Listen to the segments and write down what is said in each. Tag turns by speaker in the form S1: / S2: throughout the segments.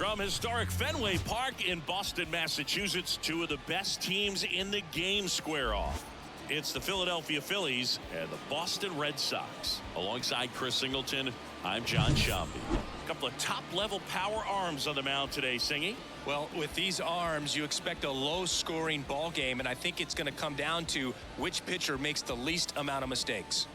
S1: From historic Fenway Park in Boston, Massachusetts, two of the best teams in the game square off. It's the Philadelphia Phillies and the Boston Red Sox. Alongside Chris Singleton, I'm John Shambi. A couple of top-level power arms on the mound today, Singy.
S2: Well, with these arms, you expect a low-scoring ball game, and I think it's going to come down to which pitcher makes the least amount of mistakes.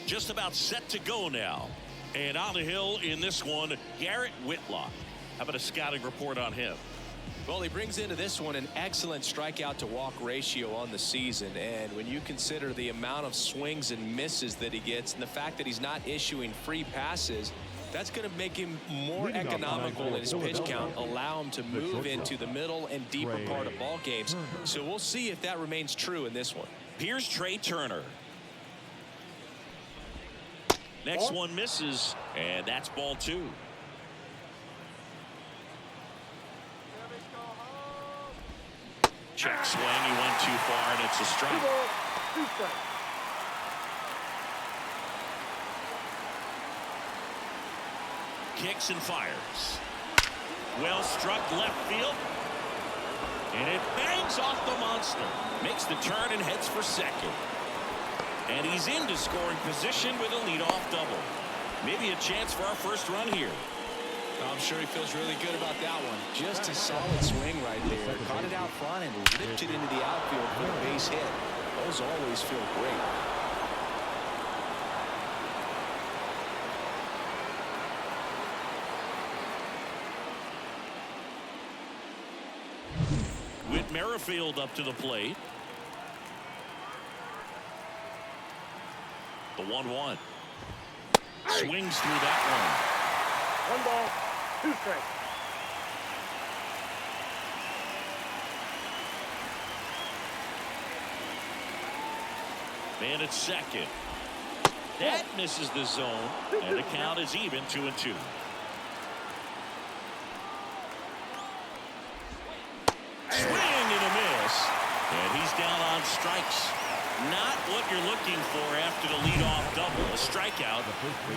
S1: Just about set to go now. And on the hill in this one, Garrett Whitlock. How about a scouting report on him?
S2: Well, he brings into this one an excellent strikeout to walk ratio on the season. And when you consider the amount of swings and misses that he gets and the fact that he's not issuing free passes, that's going to make him more economical in his pitch count, allow him to move into the middle and deeper part of ball games. So we'll see if that remains true in this one.
S1: Here's Trey Turner. Next one misses, and that's ball two. Check swing, he went too far, and it's a strike. Kicks and fires. Well struck left field. And it bangs off the monster. Makes the turn and heads for second. And he's into scoring position with a leadoff double. Maybe a chance for our first run here.
S2: I'm sure he feels really good about that one. Just a solid swing right there. Caught it out front and ripped it into the outfield for a base hit. Those always feel great.
S1: Whit Merrifield up to the plate. The 1-1. Swings through that one.
S3: 1 ball, 2 strikes.
S1: Man at second. That misses the zone, and the count is even 2-2. Swing and a miss, and he's down on strikes. Not what you're looking for after the leadoff double. A strikeout,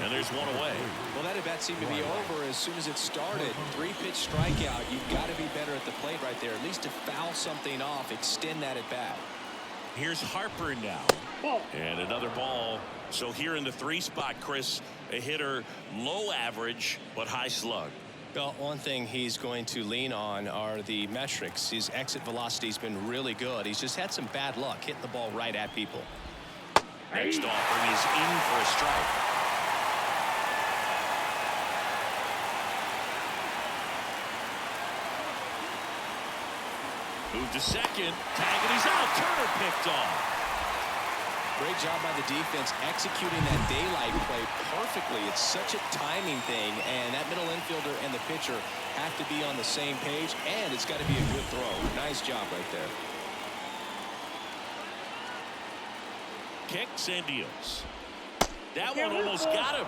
S1: and there's one away.
S2: Well, that at-bat seemed to be over as soon as it started. 3-pitch strikeout. You've got to be better at the plate right there. At least to foul something off, extend that at-bat.
S1: Here's Harper now. And another ball. So here in the 3 spot, Chris, a hitter low average but high slug.
S2: Well, one thing he's going to lean on are the metrics. His exit velocity has been really good. He's just had some bad luck hitting the ball right at people.
S1: Next offering is in for a strike. Move to second. Tag and he's out. Turner picked off.
S2: Great job by the defense executing that daylight play perfectly. It's such a timing thing, and that middle infielder and the pitcher have to be on the same page, and it's got to be a good throw. Nice job right there.
S1: Kicks and deals. That one almost got him.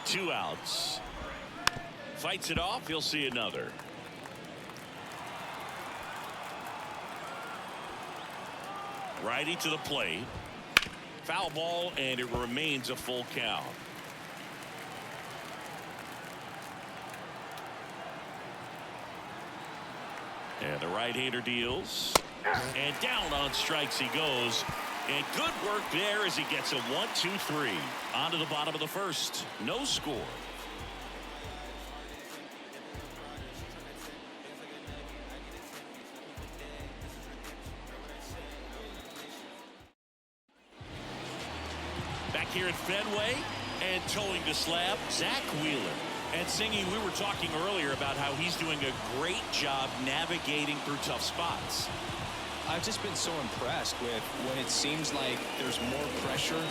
S1: Two outs. Fights it off. He'll see another. Righty to the plate. Foul ball, and it remains a full count. And the right-hander deals. And down on strikes he goes. And good work there as he gets a 1-2-3. On to the bottom of the first. No score. Back here at Fenway and towing the slab, Zach Wheeler. And Singy, we were talking earlier about how he's doing a great job navigating through tough spots.
S2: I've just been so impressed with when it seems like there's more pressure,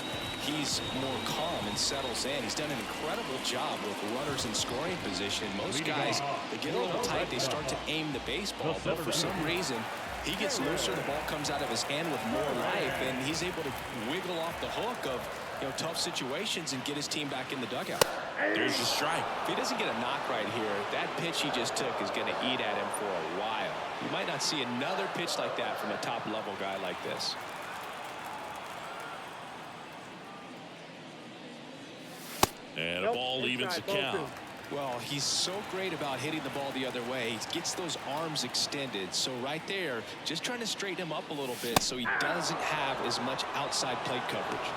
S2: he's more calm and settles in. He's done an incredible job with runners in scoring position. Most guys, they get a little tight, they start to aim the baseball, but for some reason, He gets looser, the ball comes out of his hand with more life, and he's able to wiggle off the hook of tough situations and get his team back in the dugout.
S1: There's the strike.
S2: If he doesn't get a knock right here, that pitch he just took is going to eat at him for a while. You might not see another pitch like that from a top-level guy like this.
S1: And a ball evens the count.
S2: Well, he's so great about hitting the ball the other way. He gets those arms extended. So right there, just trying to straighten him up a little bit so he doesn't have as much outside plate coverage.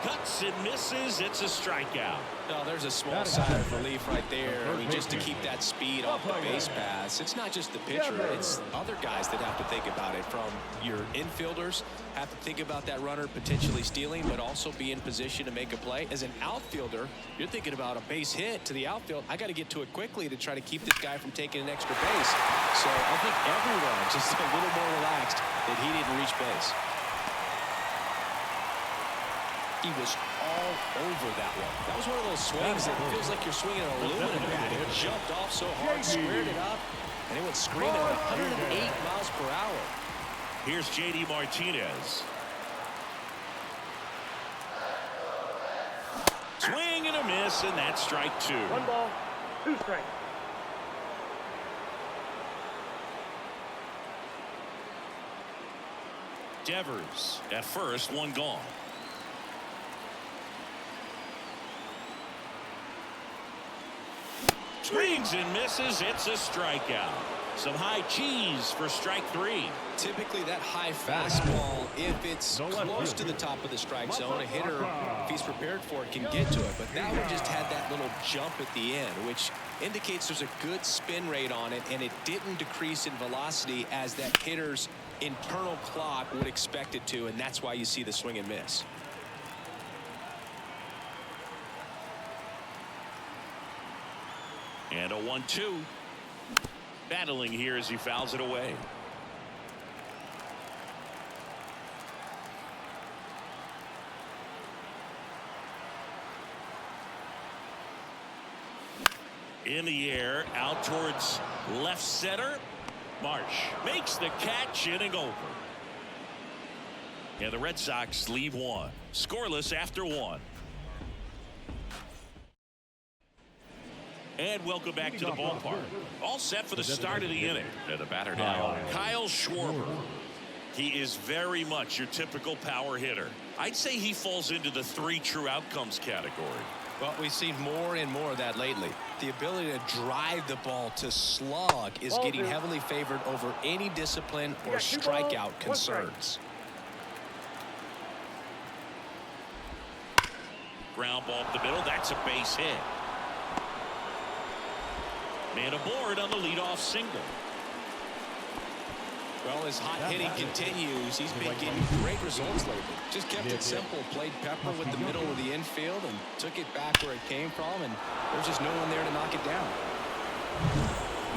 S1: Cuts and misses. It's a strikeout.
S2: No, there's a small sigh of relief right there. I mean, just to keep that speed off the base paths. It's not just the pitcher. It's other guys that have to think about it. From your infielders have to think about that runner potentially stealing, but also be in position to make a play. As an outfielder, you're thinking about a base hit to the outfield. I got to get to it quickly to try to keep this guy from taking an extra base. So I think everyone just a little more relaxed that he didn't reach base. He was all over that one. That was one of those swings that feels like you're swinging an aluminum bat. It jumped off so hard, squared it up, and it went screaming at 108 miles per hour.
S1: Here's J.D. Martinez. Swing and a miss, and that's strike two.
S3: 1 ball, 2 strikes.
S1: Devers at first, 1 gone. Swings and misses. It's a strikeout. Some high cheese for strike 3.
S2: Typically that high fastball, if it's close to the top of the strike zone, a hitter, if he's prepared for it, can get to it. But that one just had that little jump at the end, which indicates there's a good spin rate on it, and it didn't decrease in velocity as that hitter's internal clock would expect it to, and that's why you see the swing and miss.
S1: And a 1-2. Battling here as he fouls it away. In the air, out towards left center. Marsh makes the catch, inning over. And the Red Sox leave 1. Scoreless after 1. And welcome back to the ballpark. All set for the start of the inning. And the batter now, Kyle Schwarber. He is very much your typical power hitter. I'd say he falls into the 3 true outcomes category.
S2: Well, we've seen more and more of that lately. The ability to drive the ball to slug is getting heavily favored over any discipline or strikeout concerns.
S1: Ground ball up the middle. That's a base hit. Man aboard on the leadoff single.
S2: Well, his hot hitting continues. He's been getting great results lately. Just kept it simple. Played pepper with the middle of the infield and took it back where it came from. And there's just no one there to knock it down.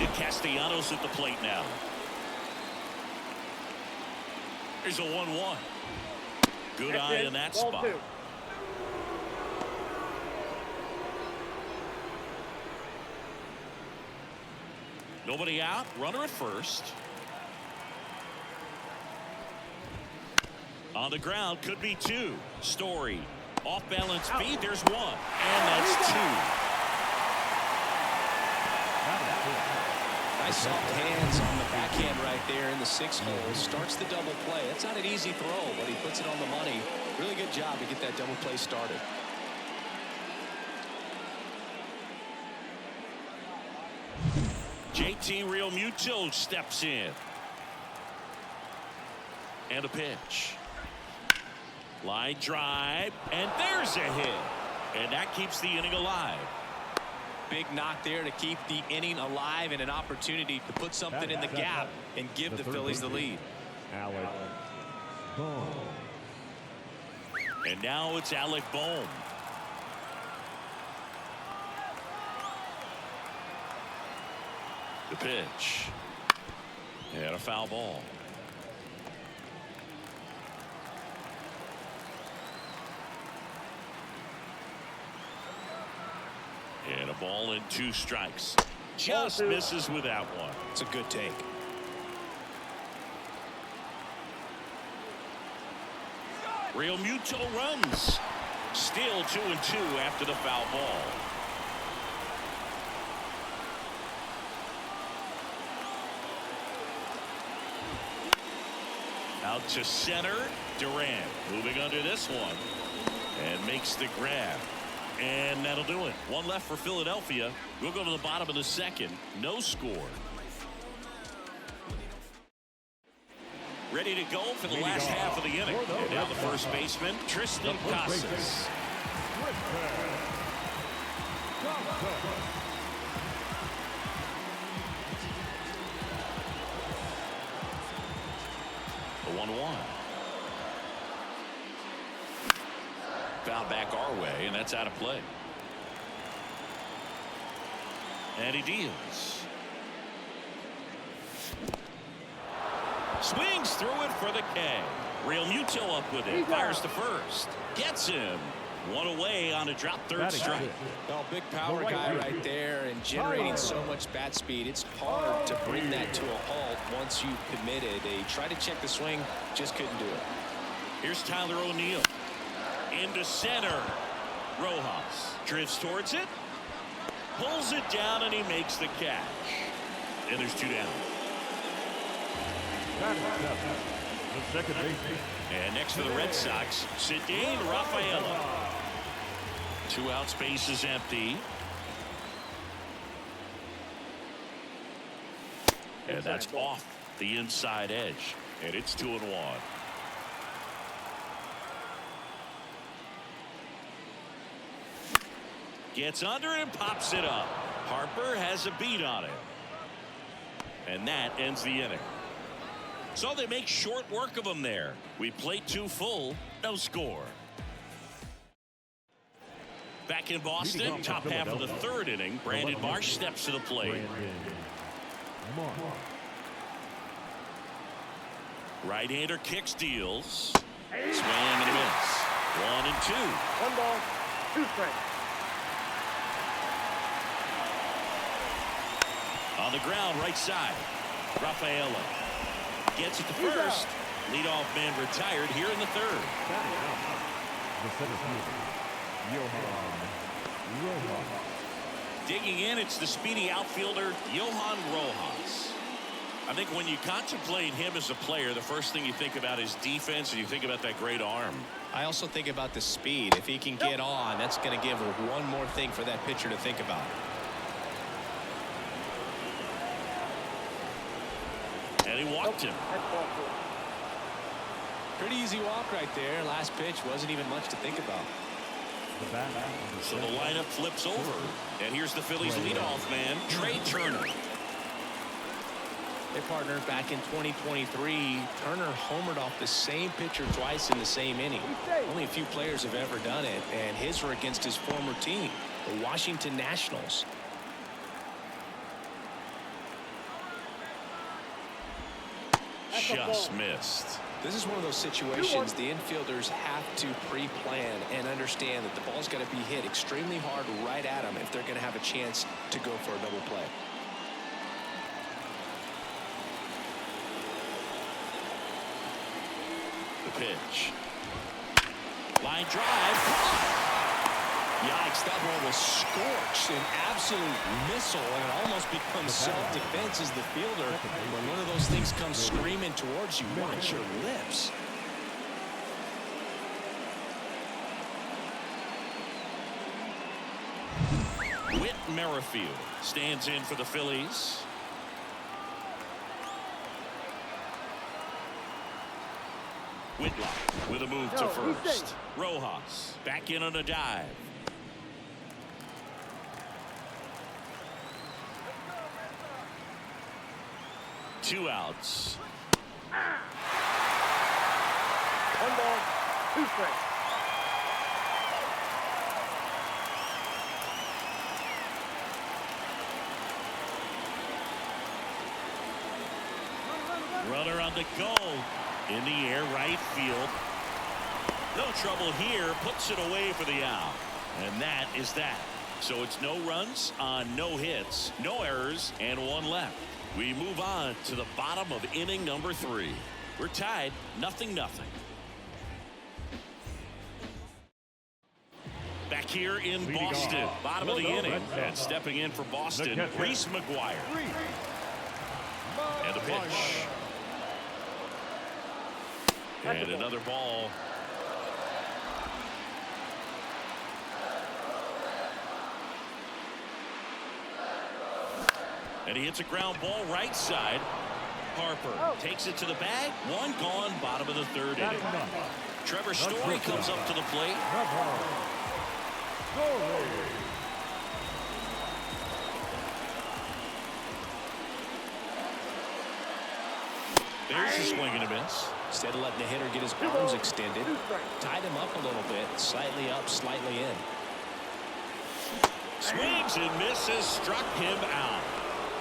S1: Nick Castellanos at the plate now. Here's a 1-1. Good eye in that spot.
S3: 2.
S1: Nobody out. Runner at first. On the ground, could be 2. Story. Off balance speed. There's 1. And that's 2.
S2: Nice soft hands on the backhand right there in the 6 hole. Starts the double play. That's not an easy throw, but he puts it on the money. Really good job to get that double play started.
S1: JT Realmuto steps in. And a pitch. Line drive. And there's a hit. And that keeps the inning alive.
S2: Big knock there to keep the inning alive and an opportunity to put something in the gap and give the Phillies the lead.
S1: And now it's Alec Bohm. The pitch. And a foul ball. And a ball and 2 strikes. Just misses with that one.
S2: It's a good take.
S1: Real Muto runs. Still 2-2 after the foul ball. Out to center. Durant moving under this one and makes the grab. And that'll do it. One left for Philadelphia. We'll go to the bottom of the second. No score. Ready to go for the last half of the inning. And now the first baseman, Tristan Casas. The 1-1. Foul back our way, and that's out of play. And he deals. Swings through it for the K. Real Muto up with it. Fires to first. Gets him. One away on a drop third strike.
S2: Well, big power guy right there and generating so much bat speed. It's hard to bring that to a halt once you've committed. They tried to check the swing, just couldn't do it.
S1: Here's Tyler O'Neill. Into center. Rojas drifts towards it. Pulls it down and he makes the catch. And there's two down.
S3: The second baseman.
S1: And next for the Red Sox, Cedane Rafaela. 2 out, space is empty. And that's off the inside edge. And it's 2-1. Gets under it and pops it up. Harper has a beat on it. And that ends the inning. So they make short work of them there. We played 2 full, no score. Back in Boston, top half of the third inning. Brandon Marsh steps to the plate. Right-hander kicks, deals. Swing and a miss. 1-2.
S3: 1 ball, 2 strikes.
S1: On the ground, right side. Rafaela gets it to first. Leadoff man retired here in the third. Digging in, it's the speedy outfielder, Johan Rojas. I think when you contemplate him as a player, the first thing you think about is defense, and you think about that great arm.
S2: I also think about the speed. If he can get on, that's going to give one more thing for that pitcher to think about.
S1: And he walked him.
S2: Pretty easy walk right there. Last pitch wasn't even much to think about.
S1: So the lineup flips over. And here's the Phillies leadoff man, Trey Turner.
S2: They partnered back in 2023. Turner homered off the same pitcher twice in the same inning. Only a few players have ever done it, and his were against his former team, the Washington Nationals.
S1: Just missed.
S2: This is one of those situations the infielders have to pre-plan and understand that the ball's got to be hit extremely hard right at them if they're going to have a chance to go for a double play.
S1: The pitch. Line drive.
S2: Yikes, that ball was scorched, an absolute missile, and it almost becomes self-defense as the fielder. When one of those things comes screaming towards you, watch your lips.
S1: Whit Merrifield stands in for the Phillies. Whitlock with a move to first. Rojas back in on a dive. Two outs.
S3: 1 ball, 2 strikes.
S1: Runner on the go. In the air, right field. No trouble here. Puts it away for the out. And that is that. So it's no runs on no hits, no errors, and 1 left. We move on to the bottom of inning number 3. We're tied 0-0. back here in Boston. Bottom of the inning. And stepping in for Boston, Reese McGuire. And the pitch. And another ball. And he hits a ground ball right side. Harper takes it to the bag. One gone, bottom of the third inning. Trevor Story comes up to the plate. There's a swing and a miss.
S2: Instead of letting the hitter get his arms extended, tied him up a little bit, slightly up, slightly in.
S1: Swings and misses, struck him out.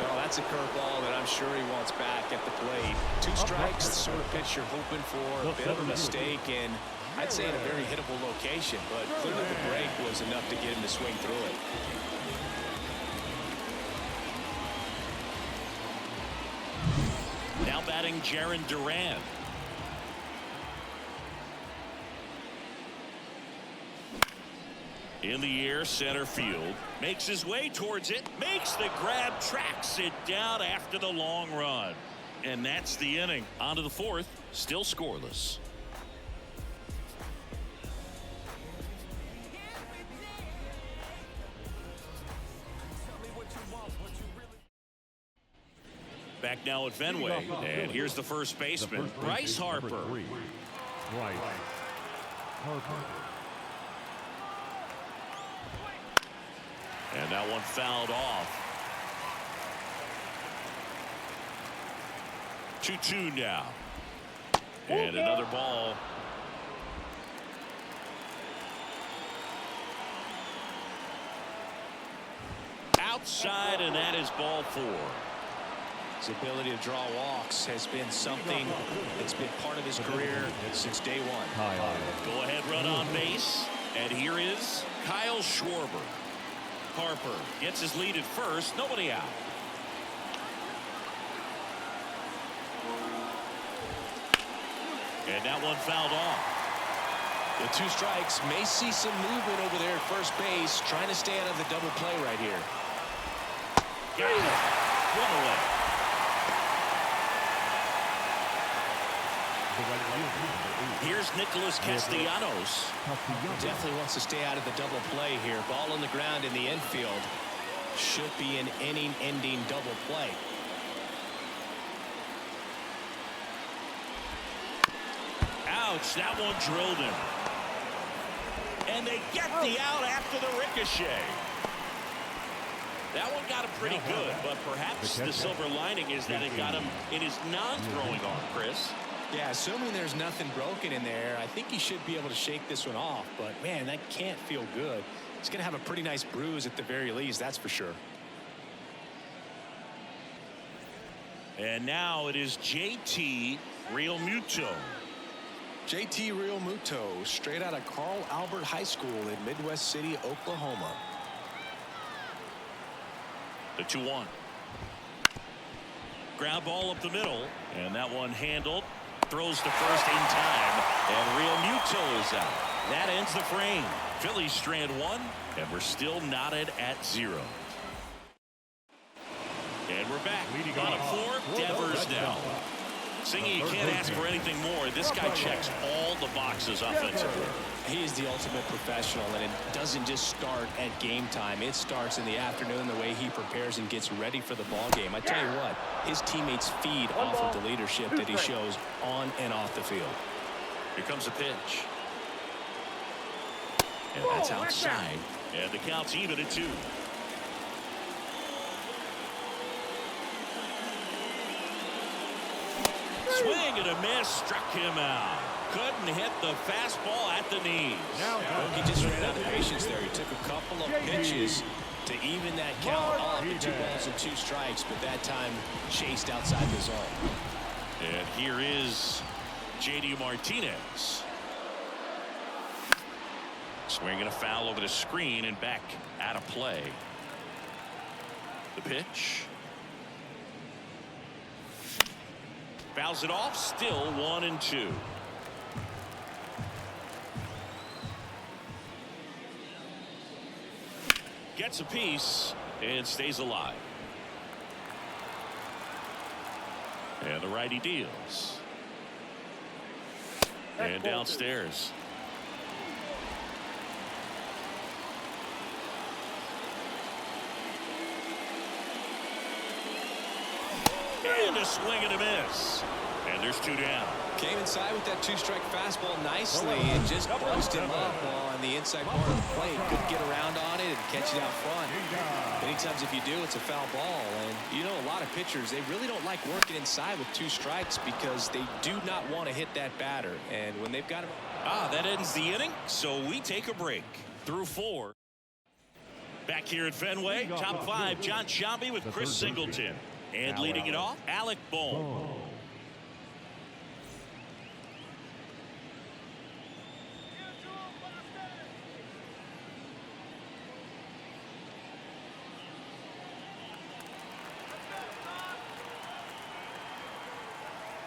S2: Well, that's a curveball that I'm sure he wants back at the plate. 2 strikes, the sort of pitch you're hoping for, a bit of a mistake, and I'd say in a very hittable location, but clearly the break was enough to get him to swing through it.
S1: Now batting Jarren Duran. In the air, center field. Makes his way towards it. Makes the grab. Tracks it down after the long run. And that's the inning. On to the fourth. Still scoreless. Back now at Fenway. And here's the first baseman, Bryce Harper.
S3: Bryce Harper.
S1: And that one fouled off. 2-2 now. And another ball. Outside, and that is ball 4.
S2: His ability to draw walks has been something that's been part of his career since day one.
S1: Go ahead run on base. And here is Kyle Schwarber. Harper gets his lead at first. Nobody out. And that one fouled off.
S2: The 2 strikes may see some movement over there at first base, trying to stay out of the double play right here.
S1: Got it. One away. Here's Nicholas Castellanos.
S2: Definitely wants to stay out of the double play here. Ball on the ground in the infield. Should be an inning-ending double play.
S1: Ouch, that one drilled him. And they get the out after the ricochet. That one got him pretty good, but perhaps the silver lining is that it got him in his non-throwing arm, Chris.
S2: Yeah, assuming there's nothing broken in there, I think he should be able to shake this one off. But, man, that can't feel good. He's going to have a pretty nice bruise at the very least, that's for sure.
S1: And now it is JT Realmuto.
S2: JT Realmuto, straight out of Carl Albert High School in Midwest City, Oklahoma.
S1: The 2-1. Ground ball up the middle, and that one handled. Throws to first in time, and Realmuto is out. That ends the frame. Phillies strand 1, and we're still knotted at 0. And we're back. Bottom 4, Devers now. Singy, you can't ask for anything more. This guy checks all the boxes offensively.
S2: He is the ultimate professional, and it doesn't just start at game time. It starts in the afternoon, the way he prepares and gets ready for the ball game. I tell you what, his teammates feed off of the leadership that he shows on and off the field.
S1: Here comes the pitch. And that's outside. And the count's even at 2. Swing and a miss, struck him out. Couldn't hit the fastball at the knees.
S2: He just ran out of patience there. He took a couple of pitches to even that count off to 2 balls and 2 strikes, but that time chased outside the zone.
S1: And here is JD Martinez. Swinging a foul over the screen and back out of play. The pitch. Fouls it off, still Gets a piece and stays alive. And the righty deals. And downstairs. And a swing and a miss. And there's 2 down.
S2: Came inside with that 2-strike fastball nicely and just bunched him up on the inside part of the plate. Could get around on it and catch it out front. Many times if you do, it's a foul ball. And you know, a lot of pitchers, they really don't like working inside with 2 strikes because they do not want to hit that batter. And when they've got him.
S1: That ends the inning. So we take a break. Through 4. Back here at Fenway, top 5, John Sciambi with Chris Singleton. And leading it off, Alec Bohm.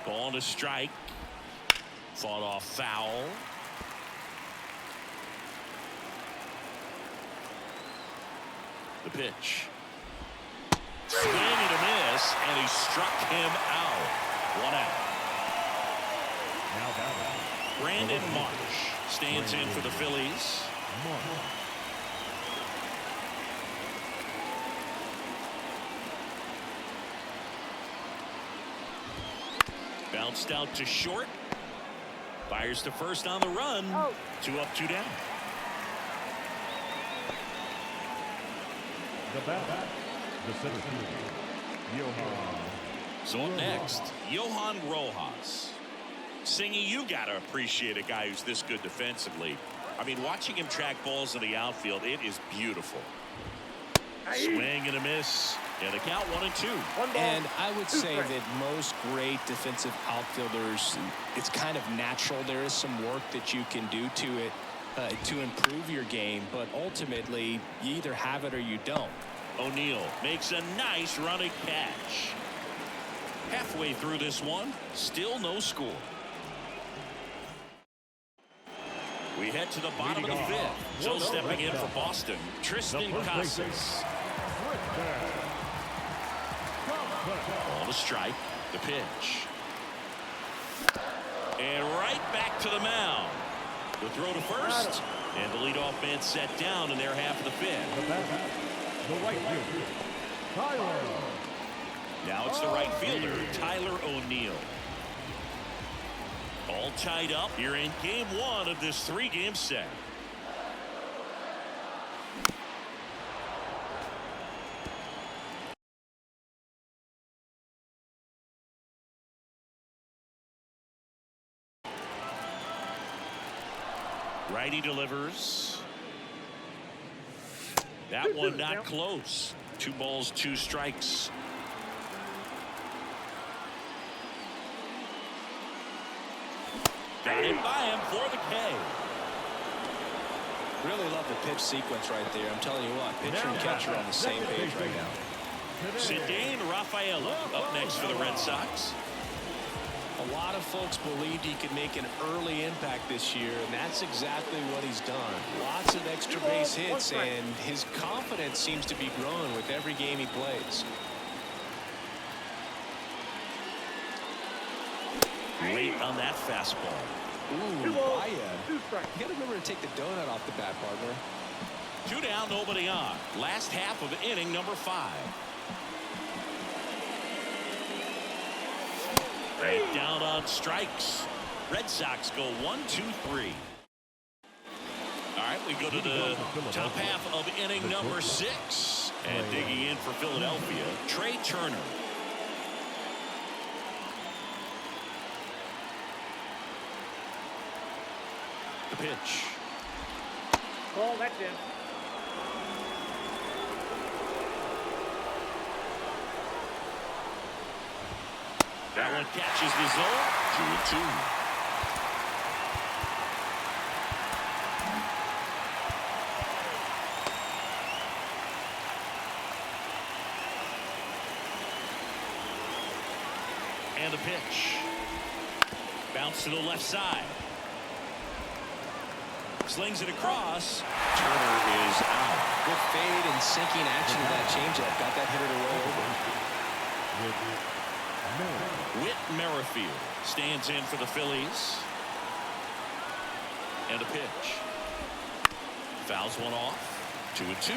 S1: Ball on a strike. Fought off foul. The pitch. Swing and a miss, and he struck him out. 1 out. Brandon Marsh stands in for the Phillies. Bounced out to short. Fires to first on the run. 2 up, 2 down.
S3: The bat. The center fielder, Johan.
S1: So up next, Johan Rojas. Singy, you gotta appreciate a guy who's this good defensively. I mean, watching him track balls in the outfield, it is beautiful. Swing and a miss. And the count 1-2.
S2: And I would say that most great defensive outfielders, it's kind of natural. There is some work that you can do to it to improve your game, but ultimately you either have it or you don't.
S1: O'Neill makes a nice running catch. Halfway through this one, still no score. We head to the bottom of the 5th. So stepping in for Boston, Tristan Casas. On a strike, the pitch. And right back to the mound. The throw to first, and the leadoff man set down in their half of the 5th.
S3: The right fielder, Tyler.
S1: Now it's the right fielder, Tyler O'Neill. All tied up here in game 1 of this 3-game set. Righty delivers. That one not close. 2 balls, 2 strikes. Got it by him for the K.
S2: Really love the pitch sequence right there. I'm telling you what, pitcher and catcher on the same page right now.
S1: Zidane Rafaela up next for the Red Sox.
S2: A lot of folks believed he could make an early impact this year, and that's exactly what he's done. Lots of extra base hits, and his confidence seems to be growing with every game he plays.
S1: Late on that fastball.
S2: Ooh, Baya. You got to remember to take the donut off the bat, partner.
S1: 2 down, nobody on. Last half of inning number 5. Right down on strikes. Red Sox go 1, 2, 3. All right, we go to the top half of inning number 6. And digging in for Philadelphia, Trey Turner. The pitch.
S4: Ball, that's in.
S1: That one catches the zone. 2-2. And the pitch. Bounce to the left side. Slings it across. Turner is out.
S2: Good fade and sinking action of that changeup. Got that hitter to roll over.
S1: Whit Merrifield stands in for the Phillies. And a pitch. Fouls one off. 2-2.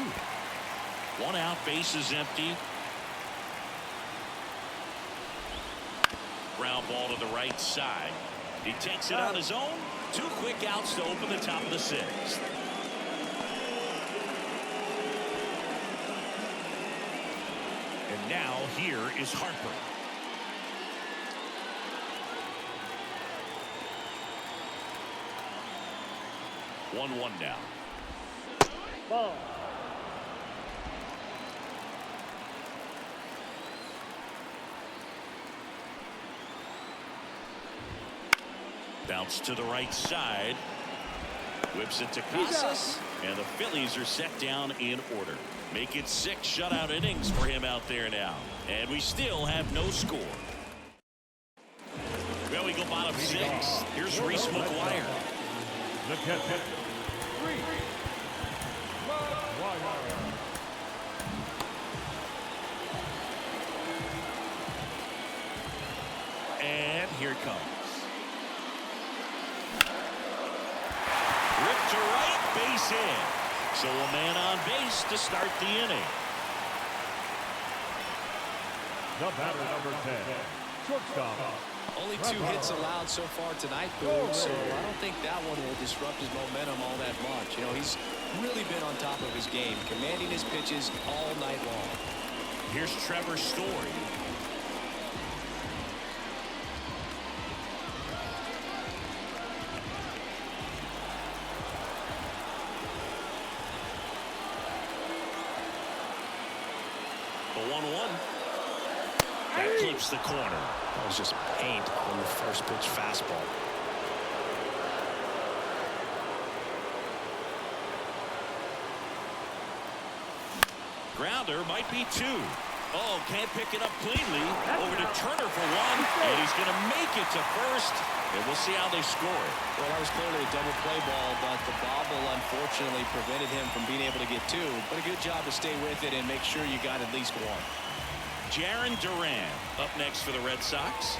S1: One out, bases empty. Ground ball to the right side. He takes it on his own. 2 quick outs to open the top of the 6th. And now here is Harper. One now.
S4: Ball.
S1: Bounce to the right side. Whips it to Casas. And the Phillies are set down in order. Make it 6 shutout innings for him out there now. And we still have no score. Well, we go bottom 6. Here's Reese McGuire.
S3: The catch. 3.
S1: And here it comes. Ripped to right, base hit. So a man on base to start the inning.
S3: The batter, number 10, shortstop.
S2: Only 2 hits allowed so far tonight, Boog, so I don't think that one will disrupt his momentum all that much. You know, he's really been on top of his game, commanding his pitches all night long.
S1: Here's Trevor Story. The 1-1. That clips the corner.
S2: That was just paint on the first pitch fastball.
S1: Grounder might be 2. Oh, can't pick it up cleanly. Over to Turner for 1. And he's going to make it to first. And we'll see how they score it.
S2: Well, that was clearly a double play ball, but the bobble unfortunately prevented him from being able to get 2. But a good job to stay with it and make sure you got at least 1.
S1: Jarren Duran up next for the Red Sox.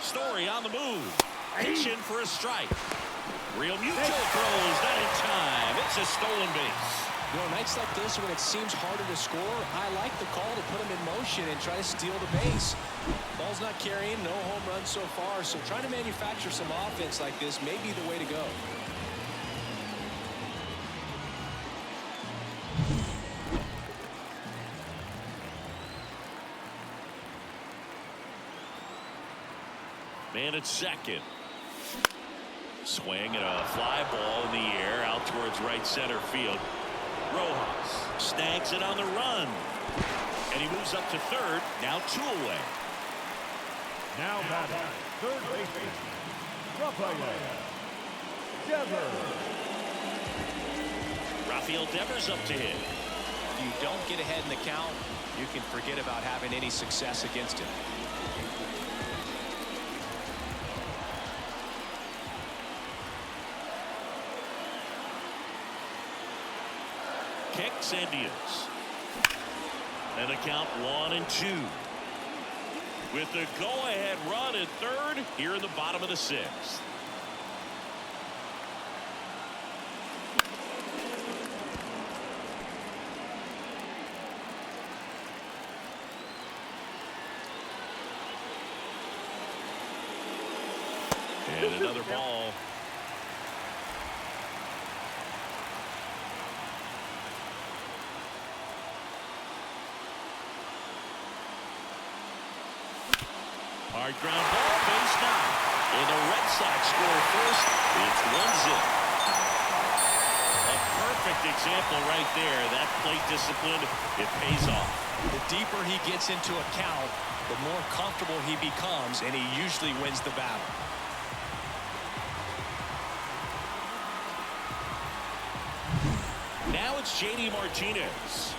S1: Story on the move. Pitch in for a strike. Real Mutual throws that in time. It's a stolen base.
S2: You know, nights like this when it seems harder to score, I like the call to put him in motion and try to steal the base. Ball's not carrying, no home runs so far, so trying to manufacture some offense like this may be the way to go.
S1: Man at second. Swing and a fly ball in the air out towards right center field. Rojas snags it on the run. And he moves up to third. Now 2 away.
S3: Now batting, third baseman,
S1: Rafael Devers up to hit.
S2: If you don't get ahead in the count, you can forget about having any success against him.
S1: Kicks and deals. And the count 1-2. With the go-ahead run at third here in the bottom of the 6th. And another ball. Hard ground ball, base now. And the Red Sox score first. It's 1-0. A perfect example right there. That plate discipline, it pays off.
S2: The deeper he gets into a count, the more comfortable he becomes, and he usually wins the battle.
S1: Now it's J.D. Martinez.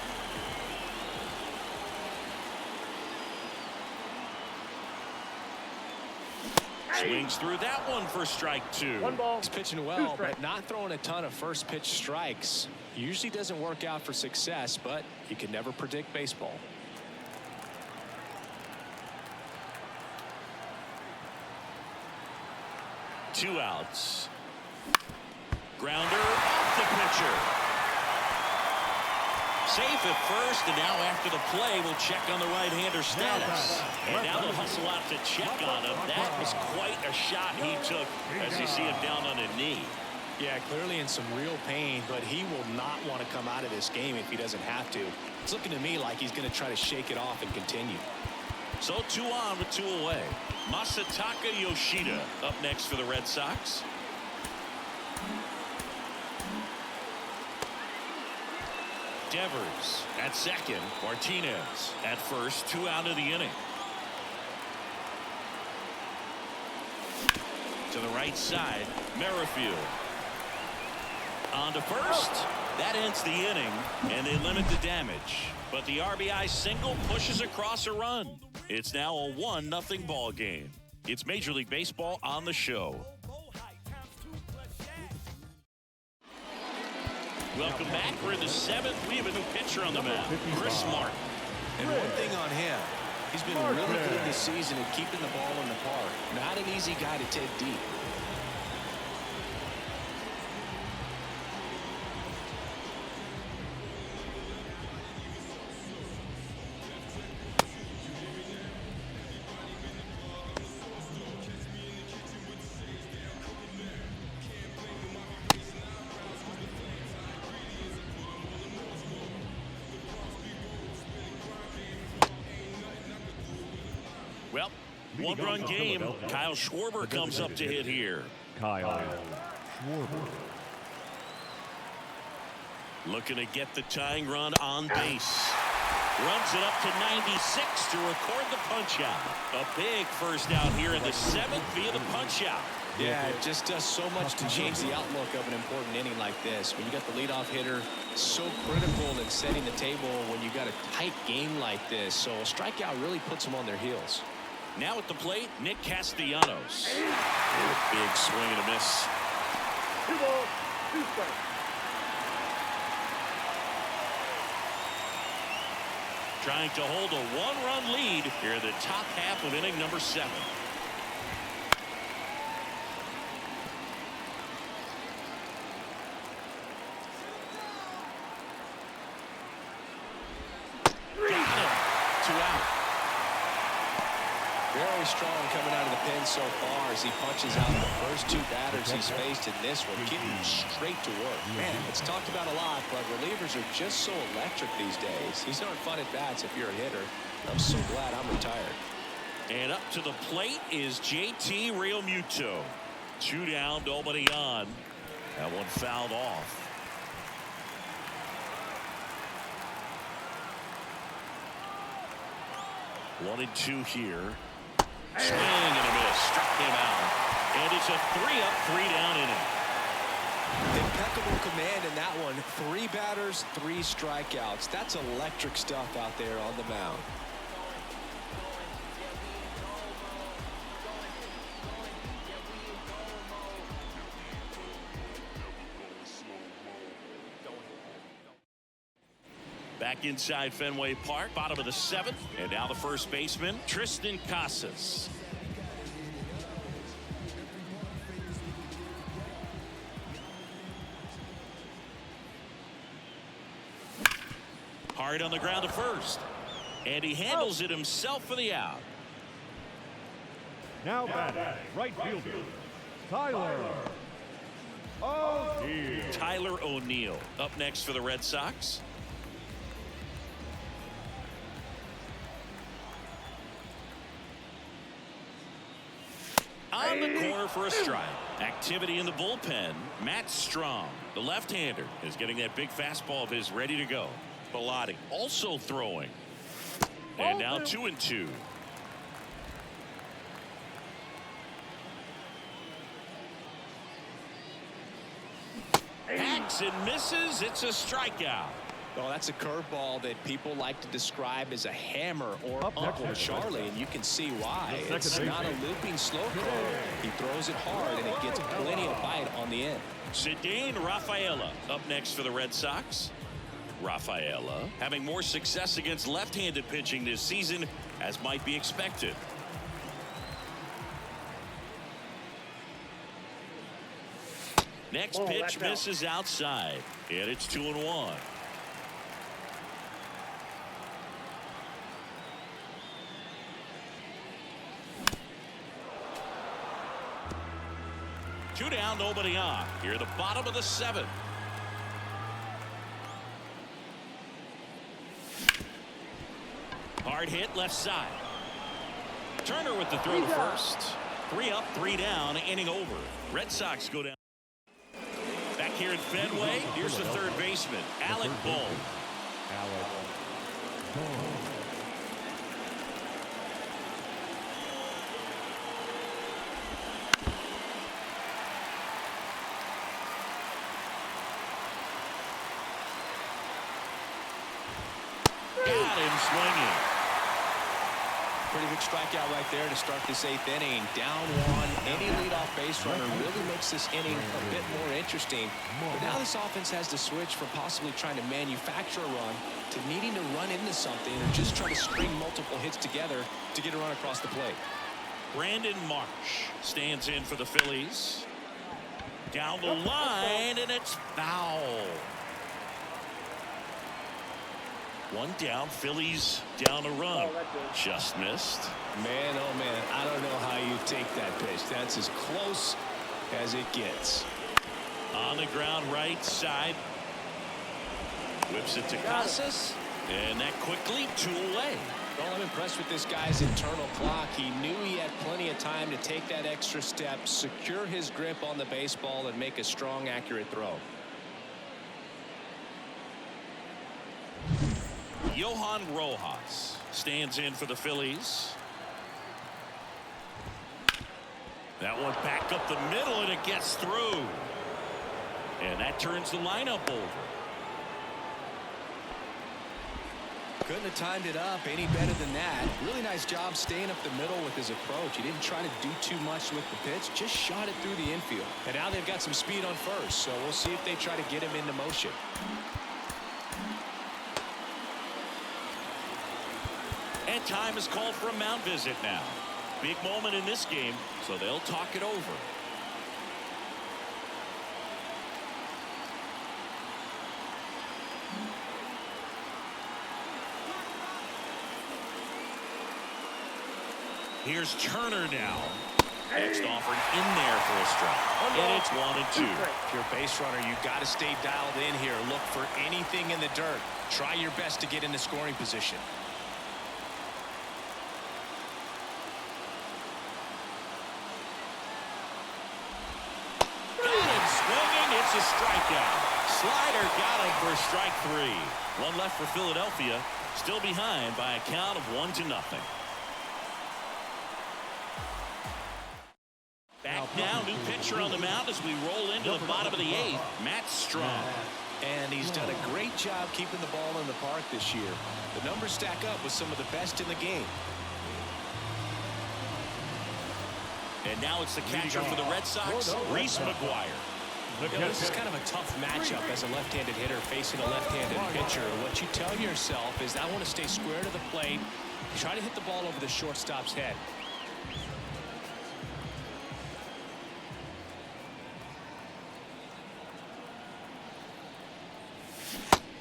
S1: Swings through that one for strike 2.
S4: 1 ball.
S2: He's pitching well, but not throwing a ton of first pitch strikes. Usually doesn't work out for success, but you can never predict baseball.
S1: Two outs. Grounder off the pitcher. Safe at first, and now after the play, we'll check on the right-hander status. And now they'll hustle out to check on him. That was quite a shot he took as you see him down on a knee.
S2: Yeah, clearly in some real pain, but he will not want to come out of this game if he doesn't have to. It's looking to me like he's going to try to shake it off and continue.
S1: So 2 on with 2 away. Masataka Yoshida up next for the Red Sox. Devers at second. Martinez at first. 2 out of the inning. To the right side, Merrifield. On to first. That ends the inning, and they limit the damage. But the RBI single pushes across a run. It's now a 1-0 ball game. It's Major League Baseball on the show. Welcome back. We're in the 7th. We have a new pitcher on the mound, Chris Martin.
S2: And one thing on him, he's been really good this season at keeping the ball in the park. Not an easy guy to take deep.
S1: Well, 1-run game. Kyle Schwarber comes up to hit here.
S3: Kyle Schwarber.
S1: Looking to get the tying run on base. Runs it up to 96 to record the punch out. A big first out here in the 7th via the punch out.
S2: Yeah, it just does so much to change the outlook of an important inning like this. When you got the leadoff hitter, so critical in setting the table when you got a tight game like this. So a strikeout really puts them on their heels.
S1: Now at the plate, Nick Castellanos. Big swing and a miss.
S4: 2 balls, 2 strikes.
S1: Trying to hold a 1-run lead here in the top half of inning number 7. Got him. 2 out.
S2: Very strong coming out of the pen so far as he punches out the first 2 batters he's faced in this one, getting straight to work. Man, it's talked about a lot, but relievers are just so electric these days. These aren't fun at bats if you're a hitter. I'm so glad I'm retired.
S1: And up to the plate is JT Realmuto. 2 down, nobody on. That one fouled off. One and 2 here. Swing and a miss. Struck him out. And it's a 3-up, 3-down inning.
S2: Impeccable command in that one. 3 batters, 3 strikeouts. That's electric stuff out there on the mound.
S1: Back inside Fenway Park, bottom of the 7th, and now the first baseman, Tristan Casas. Hard on the ground to first, and he handles it himself for the out.
S3: Now batting, right fielder, Tyler O'Neill.
S1: Tyler O'Neill up next for the Red Sox. On the corner for a strike. Activity in the bullpen. Matt Strong, the left-hander, is getting that big fastball of his ready to go. Bilotti also throwing. And now 2-2. Hacks and misses. It's a strikeout.
S2: Well, that's a curveball that people like to describe as a hammer or Uncle Charlie, and you can see why. It's not a looping slow curve. He throws it hard, and it gets plenty of bite on the end.
S1: Ceddanne Rafaela up next for the Red Sox. Rafaela having more success against left-handed pitching this season, as might be expected. Next pitch misses outside, and it's 2-1. Two down, nobody on. Here at the bottom of the seventh. Hard hit left side. Turner with the throw to first. 3 up, 3 down, inning over. Red Sox go down. Back here in Fenway, here's the third baseman, Alec Bohm. Got him swinging.
S2: Pretty big strikeout right there to start this 8th inning. Down 1. Any leadoff base runner really makes this inning a bit more interesting. But now this offense has to switch from possibly trying to manufacture a run to needing to run into something or just try to string multiple hits together to get a run across the plate.
S1: Brandon Marsh stands in for the Phillies. Down the line, and it's foul. 1 down, Phillies down a run. Just missed.
S2: Man, oh man, I don't know how you take that pitch. That's as close as it gets.
S1: On the ground, right side. Whips it to Casas, and that quickly 2 away.
S2: Well, I'm impressed with this guy's internal clock. He knew he had plenty of time to take that extra step, secure his grip on the baseball, and make a strong, accurate throw.
S1: Johan Rojas stands in for the Phillies. That one back up the middle, and it gets through. And that turns the lineup over.
S2: Couldn't have timed it up any better than that. Really nice job staying up the middle with his approach. He didn't try to do too much with the pitch, just shot it through the infield. And now they've got some speed on first, so we'll see if they try to get him into motion.
S1: And time is called for a mound visit now. Big moment in this game, so they'll talk it over. Here's Turner now. Next offering in there for a strike. And it's 1-2.
S2: If you're a base runner, you've got to stay dialed in here. Look for anything in the dirt. Try your best to get into scoring position.
S1: It's a strikeout. Slider got him for strike 3. 1 left for Philadelphia. Still behind by a count of 1-0. Back now, new pitcher on the mound as we roll into the bottom of the 8th. Matt Strong.
S2: And he's done a great job keeping the ball in the park this year. The numbers stack up with some of the best in the game.
S1: And now it's the catcher for the Red Sox, Reese McGuire.
S2: This is kind of a tough matchup as a left-handed hitter facing a left-handed pitcher. What you tell yourself is, I want to stay square to the plate, try to hit the ball over the shortstop's head.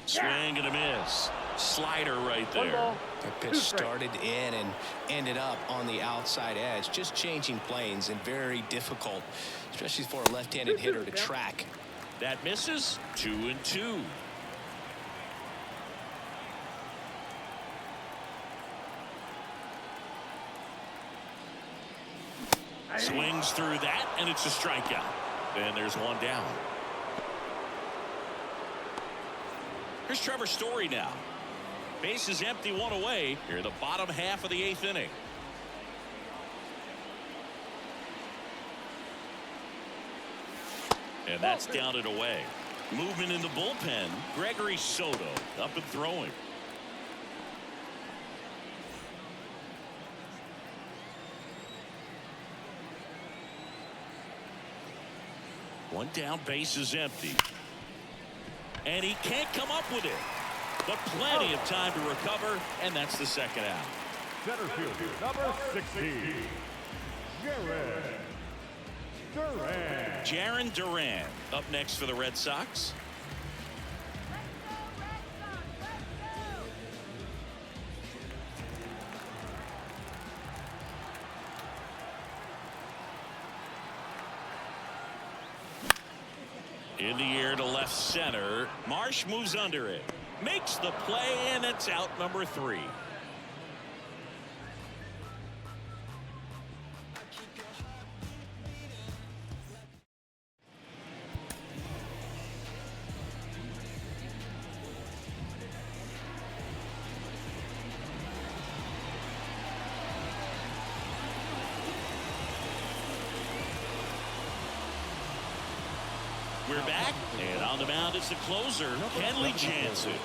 S1: Swing and a miss. Slider right there.
S2: The pitch started in and ended up on the outside edge. Just changing planes and very difficult, especially for a left-handed hitter to track.
S1: That misses. 2-2. Swings through that, and it's a strikeout. And there's 1 down. Here's Trevor Story now. Base is empty, 1 away. Here the bottom half of the 8th inning. And that's down and away. Movement in the bullpen. Gregory Soto up and throwing. One down, base is empty. And he can't come up with it. But plenty of time to recover, and that's the second out.
S3: Center field, number 16,
S1: Jarren Duran up next for the Red Sox. In the air to left center. Marsh moves under it. Makes the play, and it's out number 3. We're back, and on the mound is the closer, Kenley Jansen.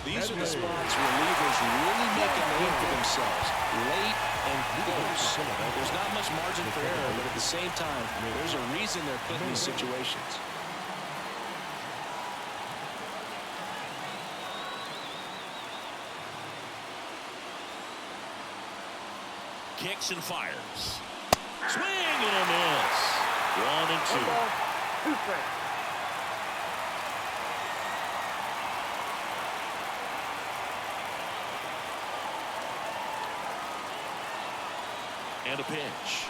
S2: These are the spots relievers really make a name for themselves. Late and close. There's not much margin for error, but at the same time, there's a reason they're put in these situations.
S1: Kicks and fires. Swing and a miss. 1 and 2.
S4: 2 strikes.
S1: And a pitch.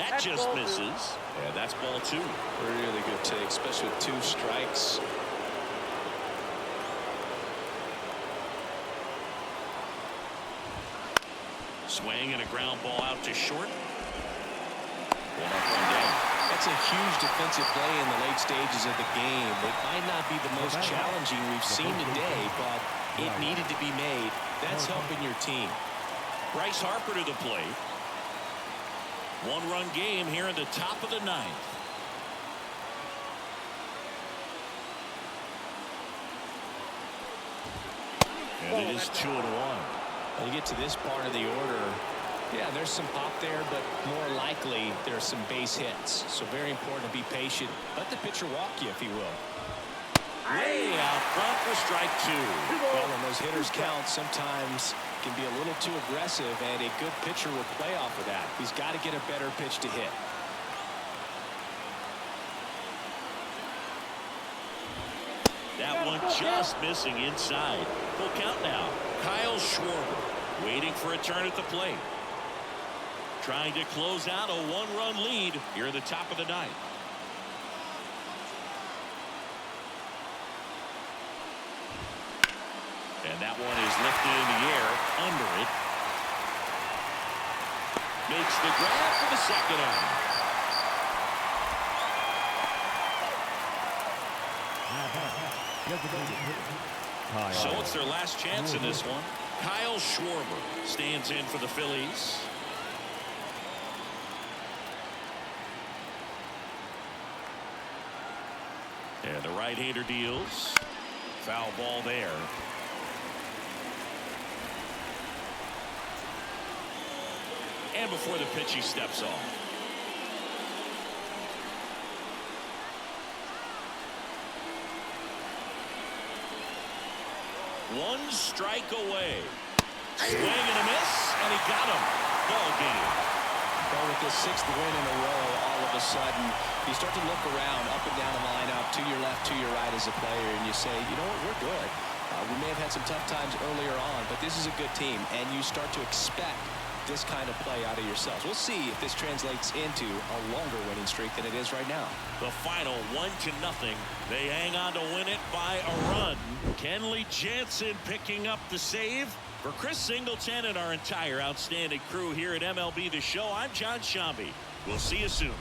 S1: That just misses. And that's ball 2.
S2: Really good take, especially with 2 strikes.
S1: Swing and a ground ball out to short. 1 up, 1 down.
S2: That's a huge defensive play in the late stages of the game. It might not be the most challenging we've seen today, but it needed to be made. That's helping your team.
S1: Bryce Harper to the plate. 1-run game here in the top of the 9th. And it is 2 and 1.
S2: When you get to this part of the order, yeah, there's some pop there, but more likely there's some base hits. So very important to be patient. Let the pitcher walk you, if he will.
S1: Way out front for strike 2.
S2: Well, when those hitters count, sometimes can be a little too aggressive, and a good pitcher will play off of that. He's got to get a better pitch to hit.
S1: That one just missing inside. Full count now. Kyle Schwarber waiting for a turn at the plate. Trying to close out a 1-run lead here in the top of the 9th. And that one is lifted in the air under it. Makes the grab for the second out. So it's their last chance in this one. Kyle Schwarber stands in for the Phillies. And the right-hander deals. Foul ball there. And before the pitch, he steps off. One strike away. Swing and a miss, and he got him. Ball game.
S2: Well, with this 6th win in a row, all of a sudden, you start to look around, up and down the lineup, to your left, to your right as a player, and you say, you know what, we're good. We may have had some tough times earlier on, but this is a good team, and you start to expect this kind of play out of yourselves. We'll see if this translates into a longer winning streak than it is right now.
S1: The final 1-0. They hang on to win it by a run. Kenley Jansen picking up the save. For Chris Singleton and our entire outstanding crew here at MLB The Show, I'm John Shambi. We'll see you soon.